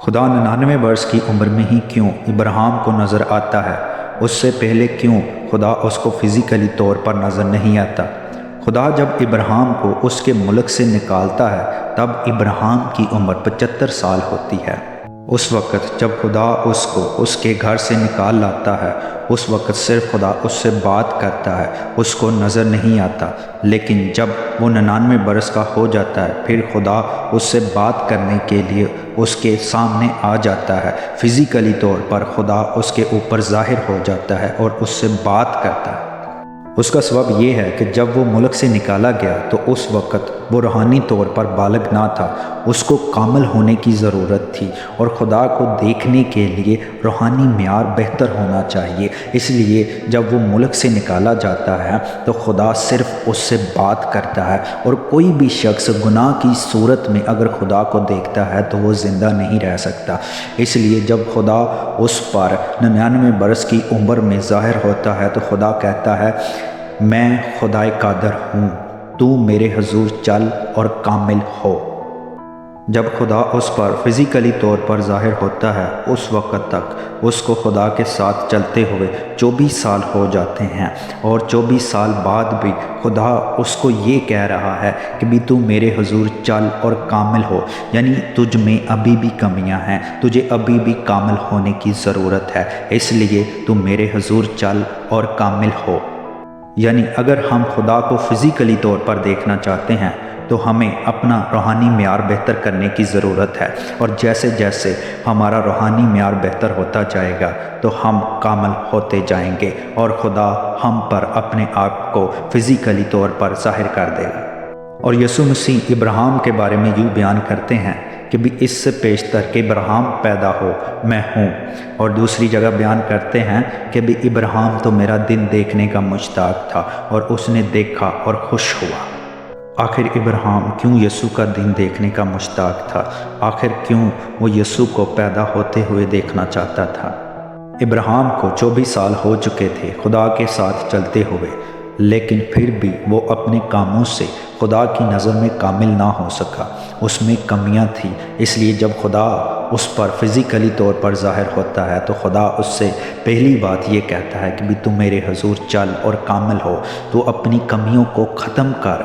خدا 99 برس کی عمر میں ہی کیوں ابراہیم کو نظر آتا ہے؟ اس سے پہلے کیوں خدا اس کو فزیکلی طور پر نظر نہیں آتا؟ خدا جب ابراہیم کو اس کے ملک سے نکالتا ہے تب ابراہیم کی عمر 75 سال ہوتی ہے۔ اس وقت جب خدا اس کو اس کے گھر سے نکال لاتا ہے اس وقت صرف خدا اس سے بات کرتا ہے، اس کو نظر نہیں آتا۔ لیکن جب وہ 99 برس کا ہو جاتا ہے پھر خدا اس سے بات کرنے کے لیے اس کے سامنے آ جاتا ہے۔ فزیکلی طور پر خدا اس کے اوپر ظاہر ہو جاتا ہے اور اس سے بات کرتا ہے۔ اس کا سبب یہ ہے کہ جب وہ ملک سے نکالا گیا تو اس وقت وہ روحانی طور پر بالغ نہ تھا، اس کو کامل ہونے کی ضرورت تھی اور خدا کو دیکھنے کے لیے روحانی معیار بہتر ہونا چاہیے۔ اس لیے جب وہ ملک سے نکالا جاتا ہے تو خدا صرف اس سے بات کرتا ہے، اور کوئی بھی شخص گناہ کی صورت میں اگر خدا کو دیکھتا ہے تو وہ زندہ نہیں رہ سکتا۔ اس لیے جب خدا اس پر 99 برس کی عمر میں ظاہر ہوتا ہے تو خدا کہتا ہے، میں خدائے قادر ہوں، تو میرے حضور چل اور کامل ہو۔ جب خدا اس پر فزیکلی طور پر ظاہر ہوتا ہے اس وقت تک اس کو خدا کے ساتھ چلتے ہوئے 24 سال ہو جاتے ہیں، اور 24 سال بعد بھی خدا اس کو یہ کہہ رہا ہے کہ بھی تو میرے حضور چل اور کامل ہو، یعنی تجھ میں ابھی بھی کمیاں ہیں، تجھے ابھی بھی کامل ہونے کی ضرورت ہے، اس لیے تو میرے حضور چل اور کامل ہو۔ یعنی اگر ہم خدا کو فزیکلی طور پر دیکھنا چاہتے ہیں تو ہمیں اپنا روحانی معیار بہتر کرنے کی ضرورت ہے، اور جیسے جیسے ہمارا روحانی معیار بہتر ہوتا جائے گا تو ہم کامل ہوتے جائیں گے اور خدا ہم پر اپنے آپ کو فزیکلی طور پر ظاہر کر دے گا۔ اور یسوع مسیح ابراہیم کے بارے میں یوں بیان کرتے ہیں کہ بھی اس سے پیشتر کہ ابراہیم پیدا ہو میں ہوں، اور دوسری جگہ بیان کرتے ہیں کہ بھی ابراہیم تو میرا دن دیکھنے کا مشتاق تھا اور اس نے دیکھا اور خوش ہوا۔ آخر ابراہیم کیوں یسوع کا دن دیکھنے کا مشتاق تھا؟ آخر کیوں وہ یسوع کو پیدا ہوتے ہوئے دیکھنا چاہتا تھا؟ ابراہیم کو 24 سال ہو چکے تھے خدا کے ساتھ چلتے ہوئے، لیکن پھر بھی وہ اپنے کاموں سے خدا کی نظر میں کامل نہ ہو سکا، اس میں کمیاں تھیں۔ اس لیے جب خدا اس پر فزیکلی طور پر ظاہر ہوتا ہے تو خدا اس سے پہلی بات یہ کہتا ہے کہ بھی تو میرے حضور چل اور کامل ہو، تو اپنی کمیوں کو ختم کر۔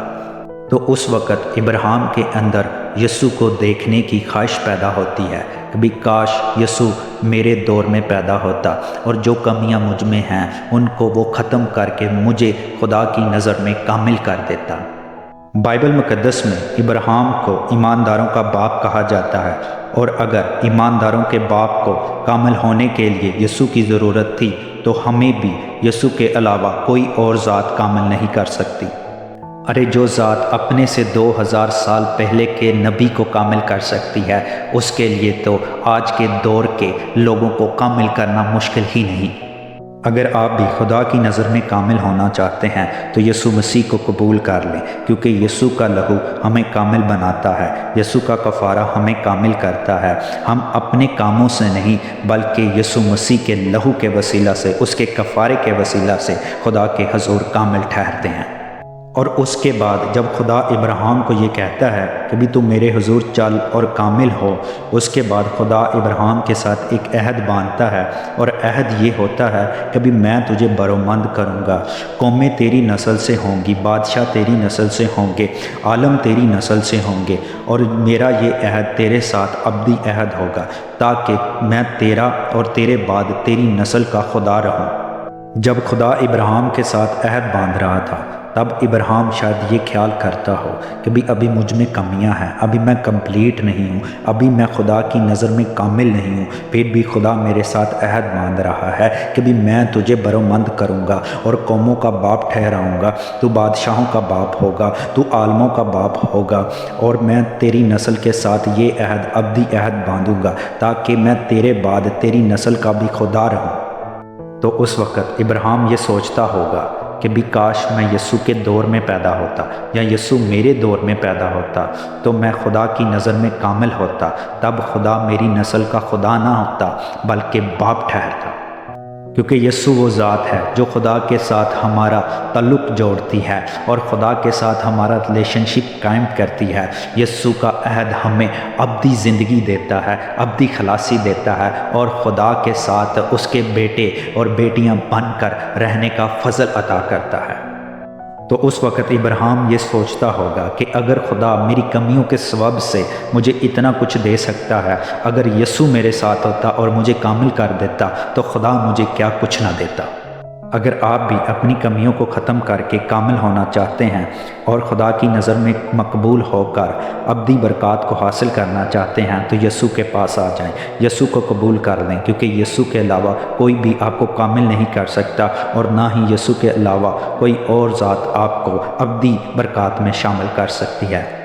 تو اس وقت ابراہیم کے اندر یسوع کو دیکھنے کی خواہش پیدا ہوتی ہے کہ بھی کاش یسوع میرے دور میں پیدا ہوتا اور جو کمیاں مجھ میں ہیں ان کو وہ ختم کر کے مجھے خدا کی نظر میں کامل کر دیتا۔ بائبل مقدس میں ابراہیم کو ایمانداروں کا باپ کہا جاتا ہے، اور اگر ایمانداروں کے باپ کو کامل ہونے کے لیے یسوع کی ضرورت تھی تو ہمیں بھی یسوع کے علاوہ کوئی اور ذات کامل نہیں کر سکتی۔ ارے جو ذات اپنے سے 2000 سال پہلے کے نبی کو کامل کر سکتی ہے، اس کے لیے تو آج کے دور کے لوگوں کو کامل کرنا مشکل ہی نہیں۔ اگر آپ بھی خدا کی نظر میں کامل ہونا چاہتے ہیں تو یسوع مسیح کو قبول کر لیں، کیونکہ یسوع کا لہو ہمیں کامل بناتا ہے، یسوع کا کفارہ ہمیں کامل کرتا ہے۔ ہم اپنے کاموں سے نہیں بلکہ یسوع مسیح کے لہو کے وسیلہ سے، اس کے کفارے کے وسیلہ سے خدا کے حضور کامل ٹھہرتے ہیں۔ اور اس کے بعد جب خدا ابراہیم کو یہ کہتا ہے کہ بھی تو میرے حضور چل اور کامل ہو، اس کے بعد خدا ابراہیم کے ساتھ ایک عہد باندھتا ہے، اور عہد یہ ہوتا ہے کہ بھی میں تجھے برومند کروں گا، قومیں تیری نسل سے ہوں گی، بادشاہ تیری نسل سے ہوں گے، عالم تیری نسل سے ہوں گے، اور میرا یہ عہد تیرے ساتھ ابدی عہد ہوگا تاکہ میں تیرا اور تیرے بعد تیری نسل کا خدا رہوں۔ جب خدا ابراہیم کے ساتھ عہد باندھ رہا تھا تب ابراہیم شاید یہ خیال کرتا ہو کہ بھی ابھی مجھ میں کمیاں ہیں، ابھی میں کمپلیٹ نہیں ہوں، ابھی میں خدا کی نظر میں کامل نہیں ہوں، پھر بھی خدا میرے ساتھ عہد باندھ رہا ہے کہ بھی میں تجھے برومند کروں گا اور قوموں کا باپ ٹھہراؤں گا، تو بادشاہوں کا باپ ہوگا، تو عالموں کا باپ ہوگا، اور میں تیری نسل کے ساتھ یہ عہد ابدی عہد باندھوں گا تاکہ میں تیرے بعد تیری نسل کا بھی خدا رہوں۔ تو اس وقت ابراہیم یہ سوچتا ہوگا کہ بھی کاش میں یسوع کے دور میں پیدا ہوتا، یا یسوع میرے دور میں پیدا ہوتا تو میں خدا کی نظر میں کامل ہوتا، تب خدا میری نسل کا خدا نہ ہوتا بلکہ باپ ٹھہرتا۔ کیونکہ یسوع وہ ذات ہے جو خدا کے ساتھ ہمارا تعلق جوڑتی ہے اور خدا کے ساتھ ہمارا ریلیشن شپ قائم کرتی ہے۔ یسوع کا عہد ہمیں ابدی زندگی دیتا ہے، ابدی خلاصی دیتا ہے اور خدا کے ساتھ اس کے بیٹے اور بیٹیاں بن کر رہنے کا فضل عطا کرتا ہے۔ تو اس وقت ابراہیم یہ سوچتا ہوگا کہ اگر خدا میری کمیوں کے سبب سے مجھے اتنا کچھ دے سکتا ہے، اگر یسوع میرے ساتھ ہوتا اور مجھے کامل کر دیتا تو خدا مجھے کیا کچھ نہ دیتا۔ اگر آپ بھی اپنی کمیوں کو ختم کر کے کامل ہونا چاہتے ہیں اور خدا کی نظر میں مقبول ہو کر ابدی برکات کو حاصل کرنا چاہتے ہیں تو یسوع کے پاس آ جائیں، یسوع کو قبول کر لیں، کیونکہ یسوع کے علاوہ کوئی بھی آپ کو کامل نہیں کر سکتا اور نہ ہی یسوع کے علاوہ کوئی اور ذات آپ کو ابدی برکات میں شامل کر سکتی ہے۔